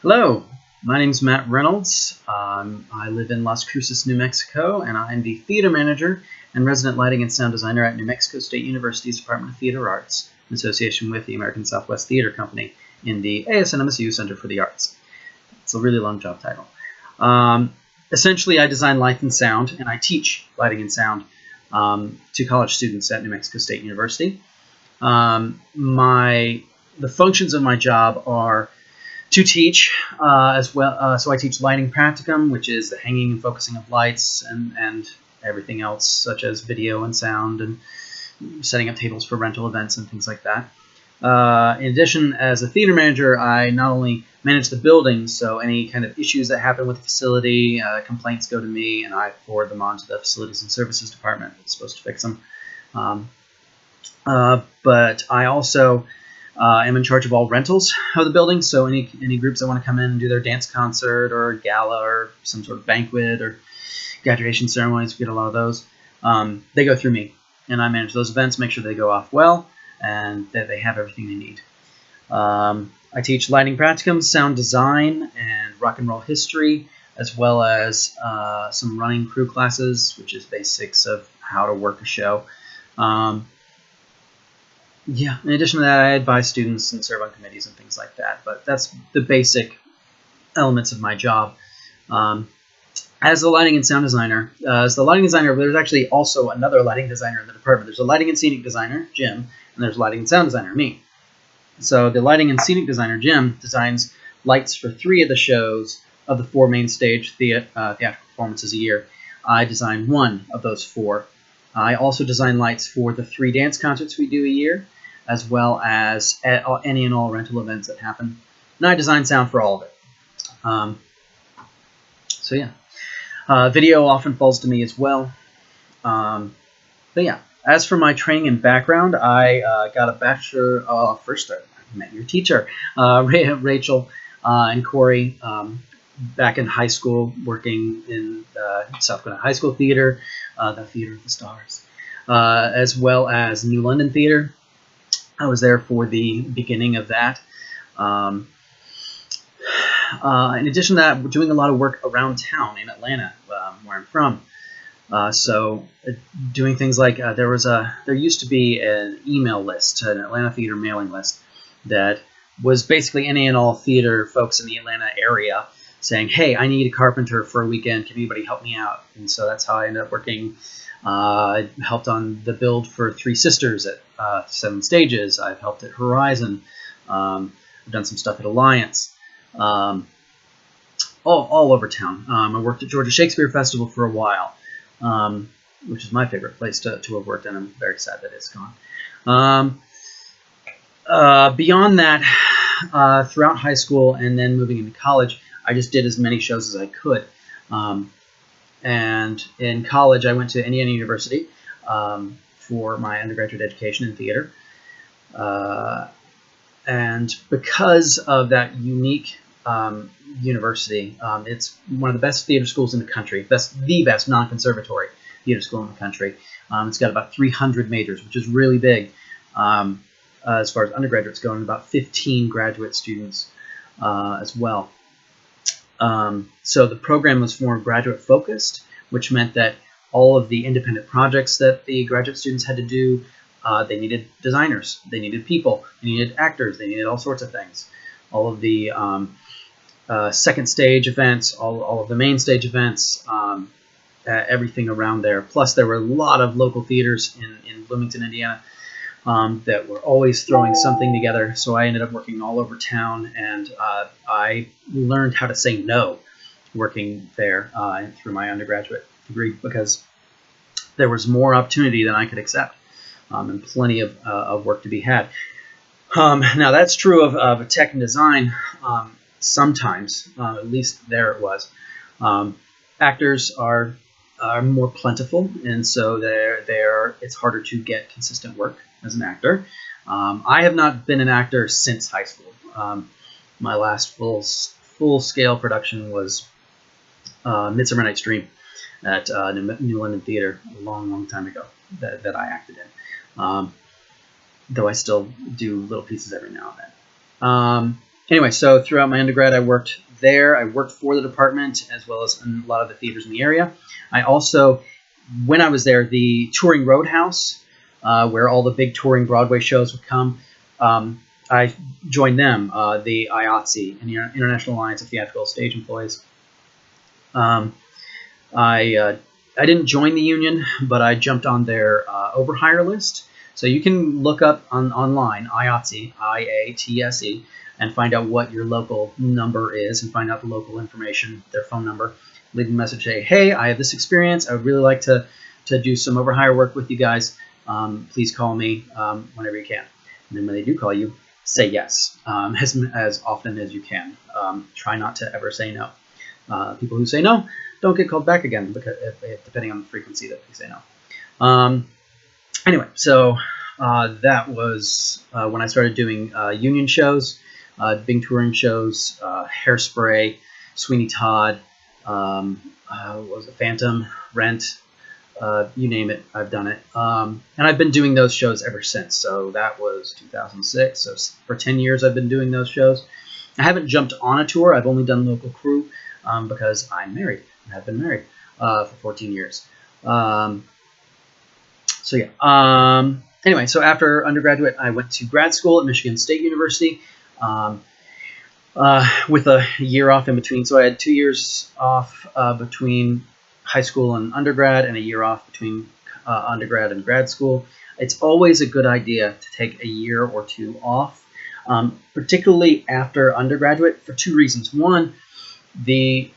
Hello, my name is Matt Reynolds. I live in Las Cruces, New Mexico, and I'm the theater manager and resident lighting and sound designer at New Mexico State University's Department of Theater Arts in association with the American Southwest Theater Company in the ASNMSU Center for the Arts. It's a really long job title. Essentially, I design light and sound, and I teach lighting and sound to college students at New Mexico State University. The functions of my job are to teach as well. So I teach lighting practicum, which is the hanging and focusing of lights and everything else, such as video and sound and setting up tables for rental events and things like that. In addition, as a theater manager, I not only manage the building, so any kind of issues that happen with the facility, complaints go to me, and I forward them on to the Facilities and Services Department that's supposed to fix them. But I also am in charge of all rentals of the building, so any groups that want to come in and do their dance concert or gala or some sort of banquet or graduation ceremonies, we get a lot of those. They go through me, and I manage those events, make sure they go off well, and that they have everything they need. I teach lighting practicum, sound design, and rock and roll history, as well as some running crew classes, which is basics of how to work a show. Yeah, in addition to that, I advise students and serve on committees and things like that, but that's the basic elements of my job. As a lighting and sound designer, there's actually also another lighting designer in the department. There's a lighting and scenic designer, Jim, and there's a lighting and sound designer, me. So the lighting and scenic designer, Jim, designs lights for 3 of the shows of the 4 main stage theatrical performances a year. I design 1 of those 4. I also design lights for the 3 dance concerts we do a year, as well as any and all rental events that happen. And I design sound for all of it. So yeah, video often falls to me as well. But yeah, as for my training and background, I got a bachelor. First, I met your teacher, Rachel and Corey, back in high school, working in South Carolina High School Theater, the Theater of the Stars, as well as New London Theater. I was there for the beginning of that. In addition to that, we're doing a lot of work around town in Atlanta, where I'm from. So doing things like there used to be an email list, an Atlanta theater mailing list that was basically any and all theater folks in the Atlanta area saying, hey, I need a carpenter for a weekend. Can anybody help me out? And so that's how I ended up working. I helped on the build for 3 Sisters at 7 Stages. I've helped at Horizon. I've done some stuff at Alliance. All over town. I worked at Georgia Shakespeare Festival for a while, which is my favorite place to have worked, and I'm very sad that it's gone. Beyond that, throughout high school and then moving into college, I just did as many shows as I could. And in college, I went to Indiana University for my undergraduate education in theater. And because of that unique university, it's one of the best theater schools in the country, the best non-conservatory theater school in the country. It's got about 300 majors, which is really big as far as undergraduates go, and about 15 graduate students as well. So the program was more graduate focused, which meant that all of the independent projects that the graduate students had to do, they needed designers, they needed people, they needed actors, they needed all sorts of things. All of the second stage events, all of the main stage events, everything around there. Plus there were a lot of local theaters in Bloomington, Indiana, that were always throwing something together. So I ended up working all over town, and I learned how to say no working there through my undergraduate degree, because there was more opportunity than I could accept, and plenty of work to be had. Now that's true of tech and design sometimes, at least there it was. Actors are more plentiful, and so it's harder to get consistent work as an actor. I have not been an actor since high school. My last full-scale production was Midsummer Night's Dream at New London Theater a long time ago that I acted in, though I still do little pieces every now and then. Anyway, so throughout my undergrad, I worked there. I worked for the department as well as in a lot of the theaters in the area. I also, when I was there, the Touring Roadhouse, where all the big touring Broadway shows would come, I joined them, the IATSE, International Alliance of Theatrical Stage Employees. I didn't join the union, but I jumped on their overhire list. So you can look up online, IATSE, IATSE, and find out what your local number is and find out the local information, their phone number. Leave a message, say, hey, I have this experience. I would really like to do some overhire work with you guys. Please call me whenever you can. And then when they do call you, say yes as often as you can. Try not to ever say no. People who say no don't get called back again, because depending on the frequency that they say no. Anyway, so that was when I started doing union shows, big touring shows, Hairspray, Sweeney Todd, what was it, Phantom, Rent, you name it, I've done it. And I've been doing those shows ever since. So that was 2006. So for 10 years, I've been doing those shows. I haven't jumped on a tour. I've only done local crew because I'm married and have been married for 14 years. So yeah. Anyway, so after undergraduate, I went to grad school at Michigan State University with a year off in between. So I had 2 years off between high school and undergrad, and a year off between undergrad and grad school. It's always a good idea to take a year or two off, particularly after undergraduate, for two reasons. One,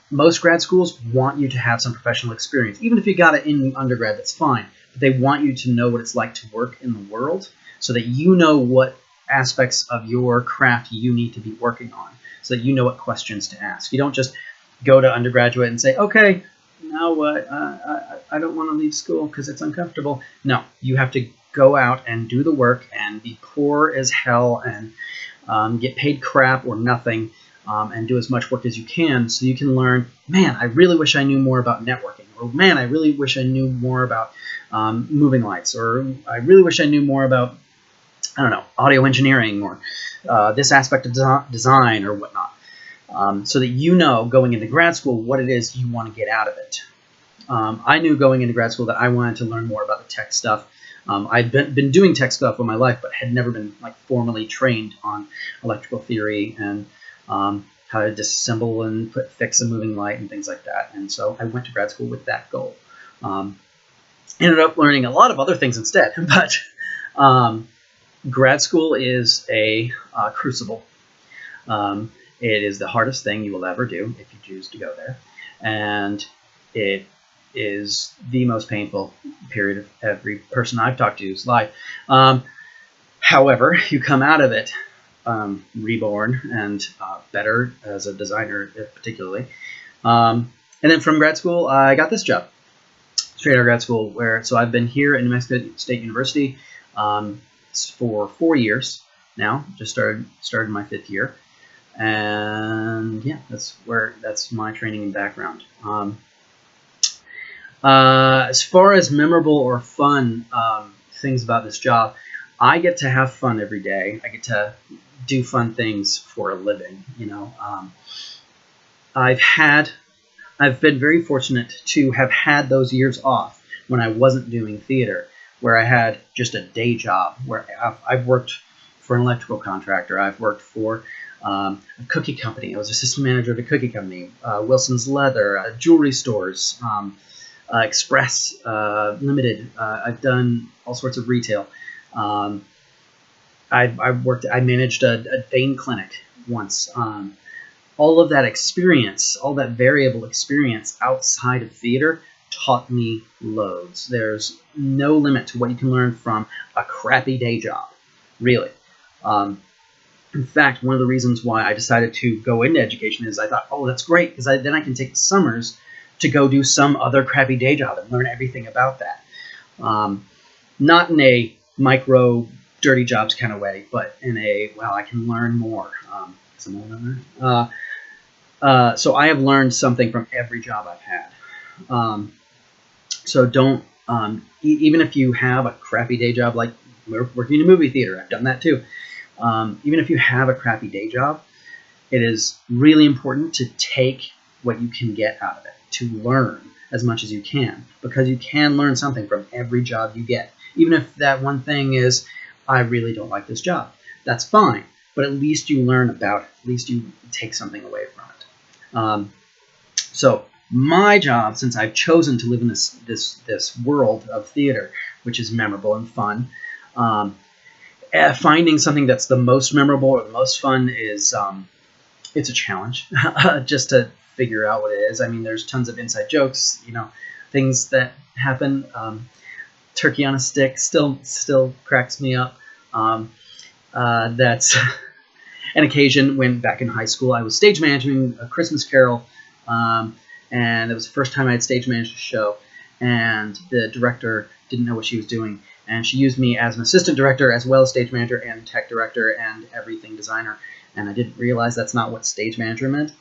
most grad schools want you to have some professional experience. Even if you got it in undergrad, that's fine. But they want you to know what it's like to work in the world so that you know what aspects of your craft you need to be working on, so that you know what questions to ask. You don't just go to undergraduate and say, okay, now what? I don't want to leave school because it's uncomfortable. No, you have to go out and do the work and be poor as hell and get paid crap or nothing and do as much work as you can so you can learn, man, I really wish I knew more about networking, or man, I really wish I knew more about moving lights, or I really wish I knew more about, I don't know, audio engineering, or this aspect of design or whatnot. So that you know going into grad school what it is you want to get out of it. I knew going into grad school that I wanted to learn more about the tech stuff. I'd been doing tech stuff all my life, but had never been formally trained on electrical theory and how to disassemble and fix a moving light and things like that. And so I went to grad school with that goal. Ended up learning a lot of other things instead, but grad school is a crucible. It is the hardest thing you will ever do if you choose to go there. And it is the most painful period of every person I've talked to's life. However, you come out of it reborn and better as a designer, particularly. And then from grad school, I got this job, straight out of grad school. So I've been here at New Mexico State University for 4 years now. Just started my 5th year. And yeah, that's my training and background. As far as memorable or fun things about this job, I get to have fun every day. I get to do fun things for a living. I've been very fortunate to have had those years off when I wasn't doing theater, where I had just a day job, where I've worked for an electrical contractor. I've worked for a cookie company. I was assistant manager at a cookie company, Wilson's Leather, jewelry stores, Express Limited. I've done all sorts of retail. I managed a vein clinic once. All of that experience, all that variable experience outside of theater taught me loads. There's no limit to what you can learn from a crappy day job, really. In fact, one of the reasons why I decided to go into education is I thought, oh, that's great, because then I can take the summers to go do some other crappy day job and learn everything about that. Not in a micro dirty jobs kind of way, but in a, well, I can learn more. So I have learned something from every job I've had. So don't, even if you have a crappy day job, like we're working in a movie theater, I've done that too. Even if you have a crappy day job, It is really important to take what you can get out of it, to learn as much as you can, because you can learn something from every job you get. Even if that one thing is, I really don't like this job. That's fine, but at least you learn about it. At least you take something away from it. So my job, since I've chosen to live in this world of theater, which is memorable and fun, finding something that's the most memorable or the most fun is it's a challenge just to figure out what it is. I mean, there's tons of inside jokes, things that happen. Turkey on a Stick still cracks me up. That's an occasion when back in high school I was stage managing A Christmas Carol, and it was the first time I had stage managed a show, and the director didn't know what she was doing, and she used me as an assistant director as well as stage manager and tech director and everything designer, and I didn't realize that's not what stage manager meant.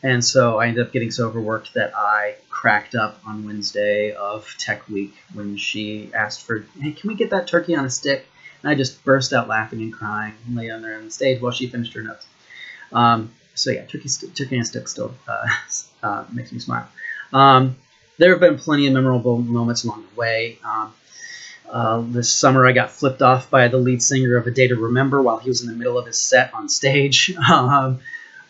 And so I ended up getting so overworked that I cracked up on Wednesday of Tech Week when she asked for, hey, can we get that turkey on a stick? And I just burst out laughing and crying and lay on there on the stage while she finished her notes. So yeah, turkey on a stick still makes me smile. There have been plenty of memorable moments along the way. This summer I got flipped off by the lead singer of A Day to Remember while he was in the middle of his set on stage.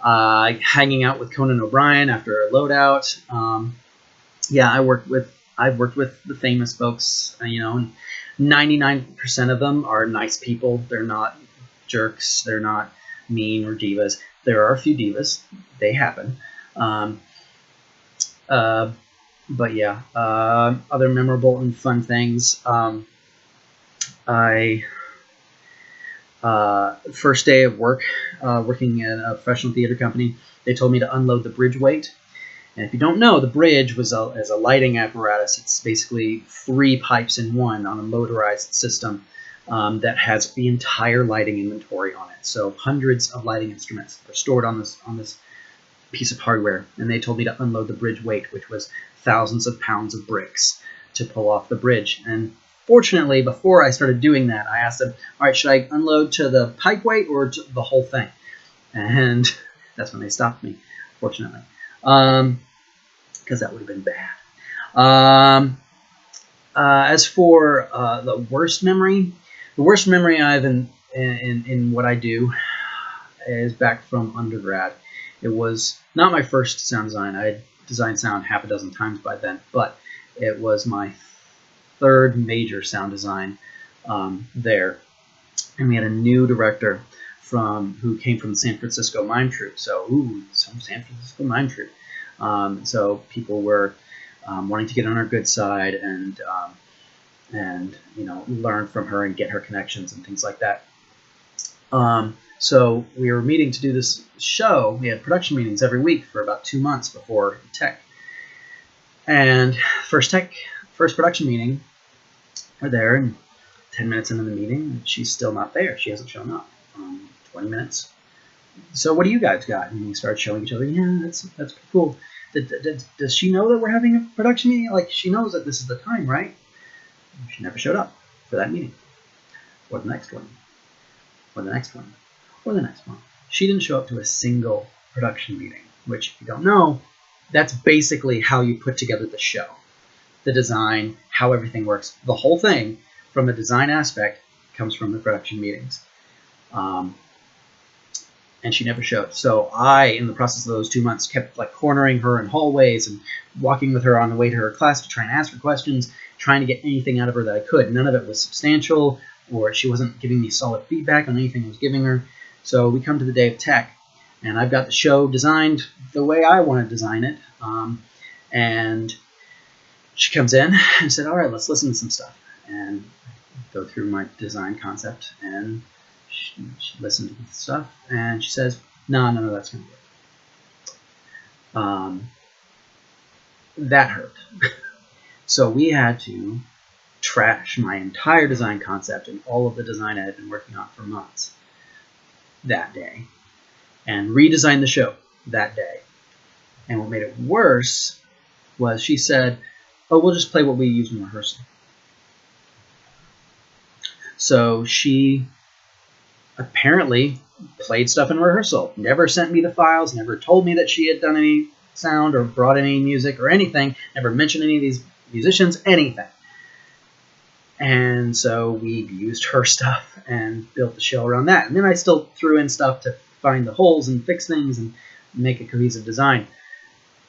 Hanging out with Conan O'Brien after a loadout. Yeah, I've worked with the famous folks, and 99% of them are nice people. They're not jerks. They're not mean or divas. There are a few divas. They happen. But yeah, other memorable and fun things. First day of work, working at a professional theater company, they told me to unload the bridge weight. And if you don't know, the bridge is a lighting apparatus. It's basically 3 pipes in one on a motorized system that has the entire lighting inventory on it. So hundreds of lighting instruments are stored on this piece of hardware. And they told me to unload the bridge weight, which was thousands of pounds of bricks to pull off the bridge. And fortunately, before I started doing that, I asked them, all right, should I unload to the pipe weight or to the whole thing? And that's when they stopped me, fortunately, because that would have been bad. As for the worst memory I have in what I do is back from undergrad. It was not my first sound design. I had designed sound half a dozen times by then, but it was my third major sound design there. And we had a new director who came from the San Francisco Mime Troupe. So, some San Francisco Mime Troupe. So people were wanting to get on our good side and learn from her and get her connections and things like that. So we were meeting to do this show. We had production meetings every week for about 2 months before Tech. And first production meeting, we're there, and 10 minutes into the meeting, she's still not there. She hasn't shown up. 20 minutes. So what do you guys got? And we started showing each other. Yeah, that's pretty cool. Does she know that we're having a production meeting? Like, she knows that this is the time, right? She never showed up for that meeting. Or the next one. Or the next one. Or the next one. She didn't show up to a single production meeting, which, if you don't know, that's basically how you put together the show. The design, how everything works. The whole thing, from a design aspect, comes from the production meetings. And she never showed. So I, in the process of those 2 months, kept cornering her in hallways and walking with her on the way to her class to try and ask her questions, trying to get anything out of her that I could. None of it was substantial, or she wasn't giving me solid feedback on anything I was giving her. So we come to the day of Tech, and I've got the show designed the way I want to design it. And she comes in and said, all right, let's listen to some stuff. And go through my design concept, and she listened to the stuff, and she says, no, that's going to work. That hurt. So we had to trash my entire design concept and all of the design I had been working on for months that day, and redesign the show that day. And what made it worse was she said, oh, we'll just play what we use in rehearsal. So she apparently played stuff in rehearsal, never sent me the files, never told me that she had done any sound or brought any music or anything, never mentioned any of these musicians, anything. And so we used her stuff and built the show around that. And then I still threw in stuff to find the holes and fix things and make a cohesive design.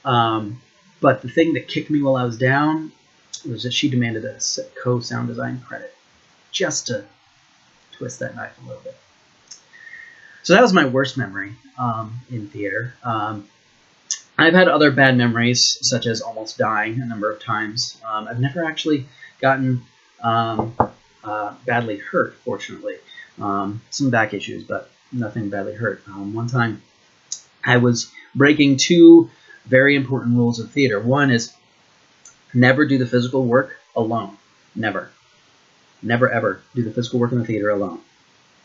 But the thing that kicked me while I was down was that she demanded a co-sound design credit, just to twist that knife a little bit. So that was my worst memory in theater. I've had other bad memories, such as almost dying a number of times. I've never actually gotten badly hurt, fortunately. Some back issues, but nothing badly hurt. One time I was breaking two very important rules of theater. One is never do the physical work alone. Never. Never, ever do the physical work in the theater alone.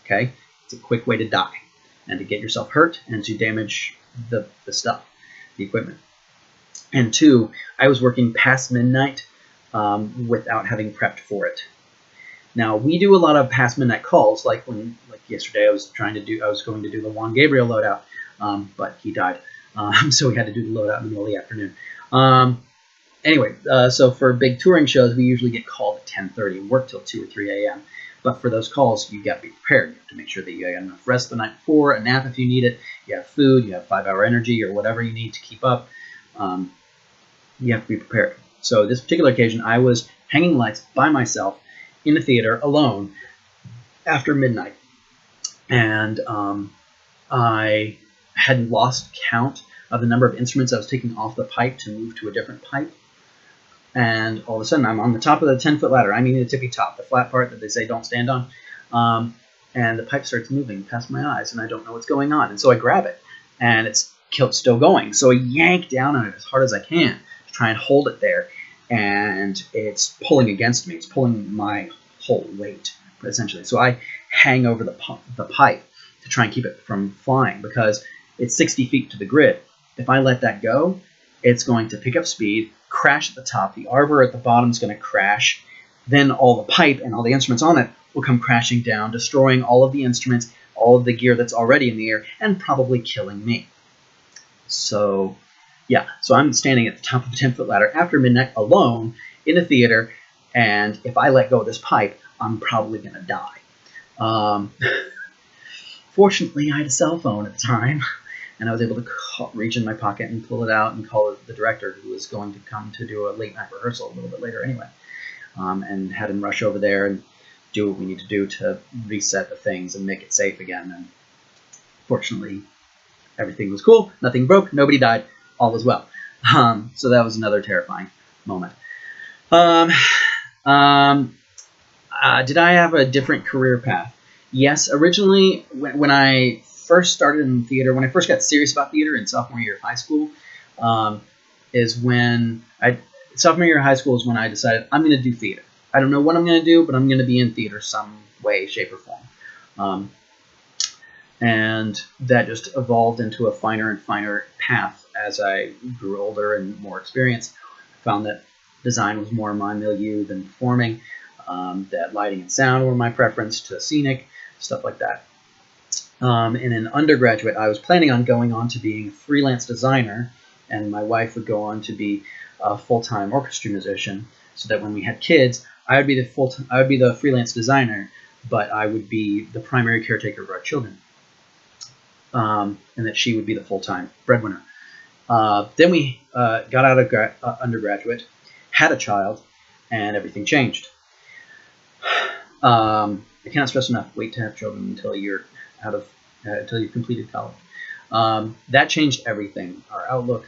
Okay? It's a quick way to die and to get yourself hurt and to damage the stuff, the equipment. And two, I was working past midnight without having prepped for it. Now, we do a lot of past midnight calls, like yesterday I was going to do the Juan Gabriel loadout, but he died. So we had to do the loadout in the middle of the afternoon. Anyway, so for big touring shows, we usually get called at 10:30 and work till 2 or 3 a.m. But for those calls, you got to be prepared. You have to make sure that you got enough rest the night before, a nap if you need it, you have food, you have 5-hour energy or whatever you need to keep up. You have to be prepared. So this particular occasion, I was hanging lights by myself in the theater alone after midnight. And I had lost count of the number of instruments I was taking off the pipe to move to a different pipe. And all of a sudden, I'm on the top of the 10-foot ladder. I mean the tippy top, the flat part that they say don't stand on. And the pipe starts moving past my eyes, and I don't know what's going on. And so I grab it, and it's still going. So I yank down on it as hard as I can to try and hold it there. And it's pulling against me. It's pulling my whole weight, essentially. So I hang over the pipe to try and keep it from flying because it's 60 feet to the grid. If I let that go, it's going to pick up speed, crash at the top. The arbor at the bottom is going to crash. Then all the pipe and all the instruments on it will come crashing down, destroying all of the instruments, all of the gear that's already in the air, and probably killing me. So, yeah. So I'm standing at the top of a 10-foot ladder after midnight alone in a theater, and if I let go of this pipe, I'm probably going to die. Fortunately, I had a cell phone at the time, and I was able to reach in my pocket and pull it out and call the director, who was going to come to do a late-night rehearsal a little bit later anyway, and had him rush over there and do what we need to do to reset the things and make it safe again. And fortunately, everything was cool. Nothing broke. Nobody died. All was well. So that was another terrifying moment. Did I have a different career path? Yes. Originally, when I first started in theater, when I first got serious about theater in sophomore year of high school, sophomore year of high school is when I decided I'm going to do theater. I don't know what I'm going to do, but I'm going to be in theater some way, shape, or form. And that just evolved into a finer and finer path as I grew older and more experienced. I found that design was more my milieu than performing, that lighting and sound were my preference to scenic, stuff like that. In an undergraduate, I was planning on going on to being a freelance designer, and my wife would go on to be a full-time orchestra musician, so that when we had kids, I would be the freelance designer, but I would be the primary caretaker of our children, and that she would be the full-time breadwinner. Then we got out of undergraduate, had a child, and everything changed. I cannot stress enough: wait to have children until you're until you've completed college. That changed everything. Our outlook,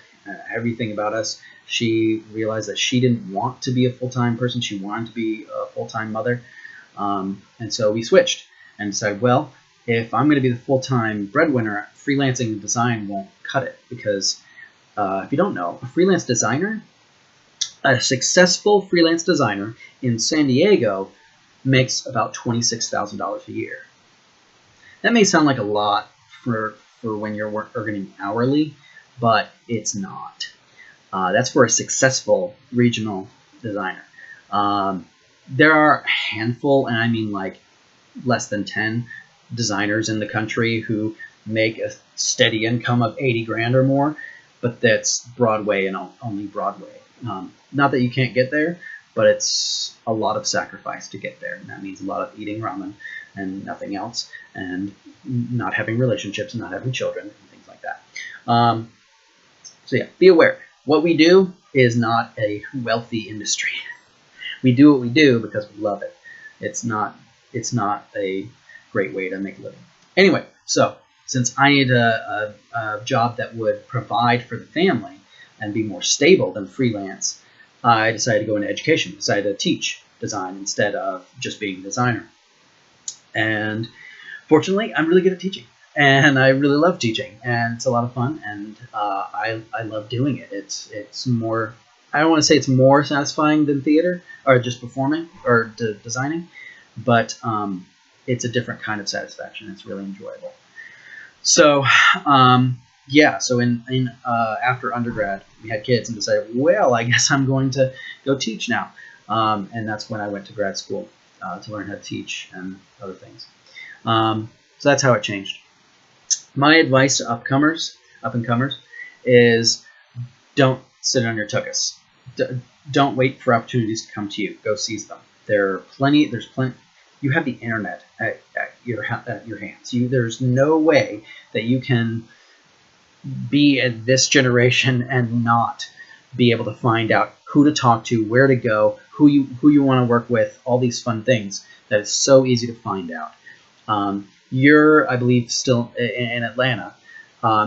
everything about us. She realized that she didn't want to be a full-time person. She wanted to be a full-time mother. And so we switched and decided, well, if I'm going to be the full-time breadwinner, freelancing and design won't cut it. Because if you don't know, a successful freelance designer in San Diego makes about $26,000 a year. That may sound like a lot for when you're earning hourly, but it's not. That's for a successful regional designer. There are a handful, and I mean like less than 10 designers in the country who make a steady income of 80 grand or more, but that's Broadway and only Broadway. Not that you can't get there, but it's a lot of sacrifice to get there, and that means a lot of eating ramen and nothing else, and not having relationships and not having children and things like that. So yeah, be aware. What we do is not a wealthy industry. We do what we do because we love it. It's not a great way to make a living. Anyway, so since I need a job that would provide for the family and be more stable than freelance, I decided to go into education, decided to teach design instead of just being a designer. And fortunately, I'm really good at teaching, and I really love teaching, and it's a lot of fun, and I love doing it. It's more, I don't want to say it's more satisfying than theater or just performing or designing, but it's a different kind of satisfaction. It's really enjoyable. So yeah, so in after undergrad, we had kids and decided, well, I guess I'm going to go teach now, and that's when I went to grad school to learn how to teach and other things. So that's how it changed. My advice to up and comers, is don't sit on your tuchus. Don't wait for opportunities to come to you. Go seize them. There's plenty. You have the internet at your hands. There's no way that you can be in this generation and not be able to find out who to talk to, where to go, who you want to work with, all these fun things. That is so easy to find out. You're, I believe, still in Atlanta,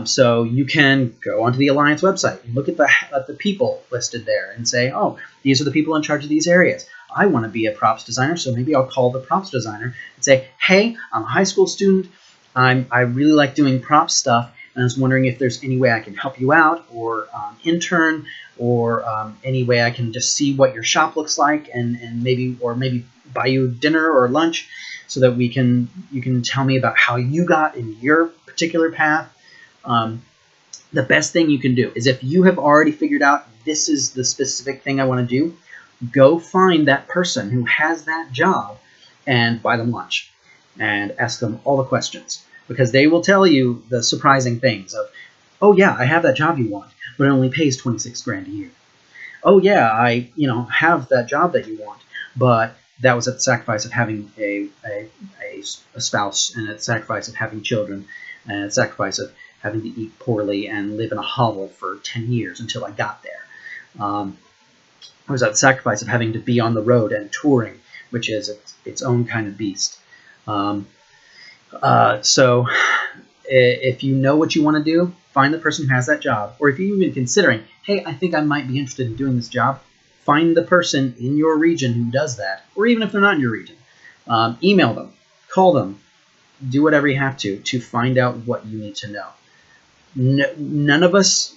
so you can go onto the Alliance website and look at the people listed there and say, oh, these are the people in charge of these areas. I want to be a props designer, so maybe I'll call the props designer and say, hey, I'm a high school student. I really like doing props stuff, and I was wondering if there's any way I can help you out, or intern, or any way I can just see what your shop looks like, and maybe buy you dinner or lunch, so that you can tell me about how you got in your particular path. The best thing you can do is, if you have already figured out this is the specific thing I want to do, go find that person who has that job and buy them lunch and ask them all the questions, because they will tell you the surprising things of, oh yeah, I have that job you want, but it only pays 26 grand a year. Oh yeah, I have that job that you want, but that was at the sacrifice of having a spouse, and at the sacrifice of having children, and at the sacrifice of having to eat poorly and live in a hovel for 10 years until I got there. It was at the sacrifice of having to be on the road and touring, which is its own kind of beast. So if you know what you want to do, find the person who has that job. Or if you're even considering, hey, I think I might be interested in doing this job, find the person in your region who does that. Or even if they're not in your region, email them, call them, do whatever you have to find out what you need to know. None of us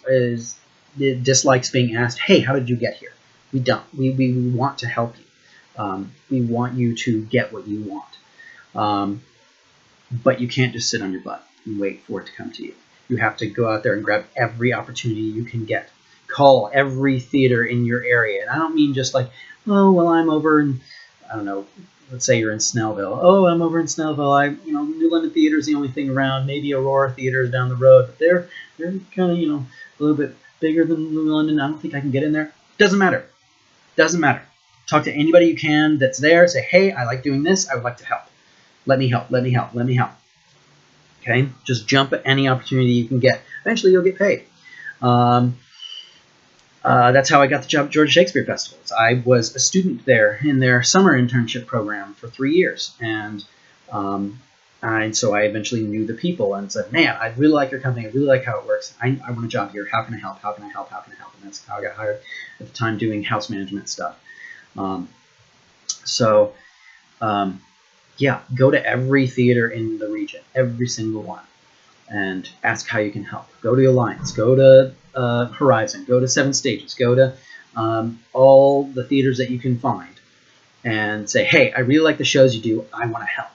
dislikes being asked, hey, how did you get here? We don't. We want to help you. We want you to get what you want. But you can't just sit on your butt and wait for it to come to you. You have to go out there and grab every opportunity you can get. Call every theater in your area. And I don't mean just like, oh, well, I'm over in, I don't know, let's say you're in Snellville. Oh, I'm over in Snellville. New London Theater is the only thing around. Maybe Aurora Theater is down the road, but they're kind of, a little bit bigger than New London. I don't think I can get in there. Doesn't matter. Doesn't matter. Talk to anybody you can that's there. Say, hey, I like doing this. I would like to help. Let me help. Let me help. Let me help. Okay? Just jump at any opportunity you can get. Eventually, you'll get paid. That's how I got the job at Georgia Shakespeare Festivals. I was a student there in their summer internship program for 3 years, and so I eventually knew the people and said, man, I really like your company. I really like how it works. I want a job here. How can I help? How can I help? How can I help? And that's how I got hired at the time, doing house management stuff. Yeah, go to every theater in the region, every single one, and ask how you can help. Go to Alliance, go to Horizon, go to Seven Stages, go to all the theaters that you can find, and say, hey, I really like the shows you do. I want to help.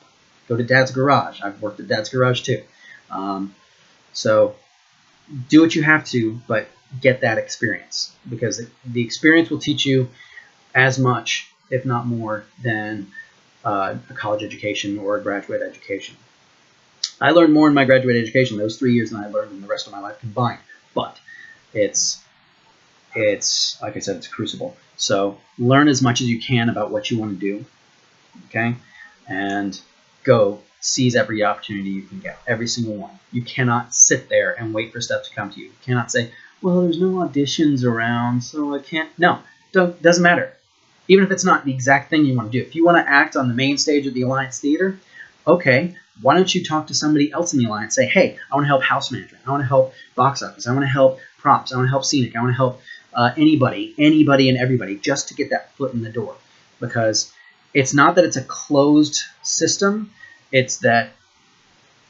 Go to Dad's Garage. I've worked at Dad's Garage too. So do what you have to, but get that experience, because the experience will teach you as much, if not more, than a college education or a graduate education. I learned more in my graduate education those 3 years than I learned in the rest of my life combined. But it's like I said, it's a crucible. So learn as much as you can about what you want to do, okay? And go seize every opportunity you can get, every single one. You cannot sit there and wait for stuff to come to you. You cannot say, well, there's no auditions around, so I can't. No, doesn't matter. Even if it's not the exact thing you want to do. If you want to act on the main stage of the Alliance Theater, okay, why don't you talk to somebody else in the Alliance? Say, hey, I want to help house management. I want to help box office. I want to help props. I want to help scenic. I want to help anybody and everybody, just to get that foot in the door. Because it's not that it's a closed system. It's that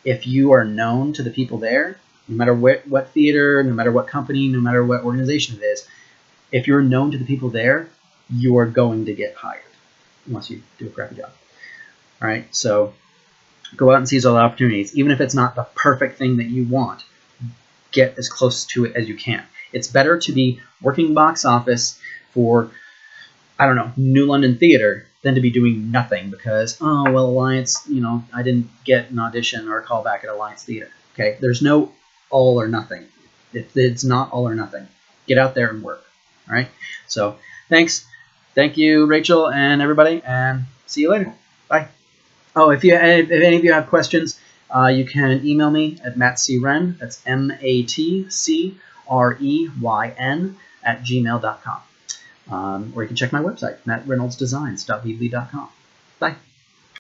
if you are known to the people there, no matter what theater, no matter what company, no matter what organization it is, if you're known to the people there, you are going to get hired, unless you do a crappy job. All right, so go out and seize all the opportunities. Even if it's not the perfect thing that you want, get as close to it as you can. It's better to be working box office for, I don't know, New London Theater than to be doing nothing because, oh, well, Alliance, I didn't get an audition or a call back at Alliance Theater. Okay, there's no all or nothing. It's not all or nothing. Get out there and work. All right, so thanks. Thank you, Rachel and everybody, and see you later. Bye. Oh, if any of you have questions, you can email me at mattcryn, that's MATCREYN @gmail.com. Or you can check my website, mattreynoldsdesigns.weebly.com. Bye.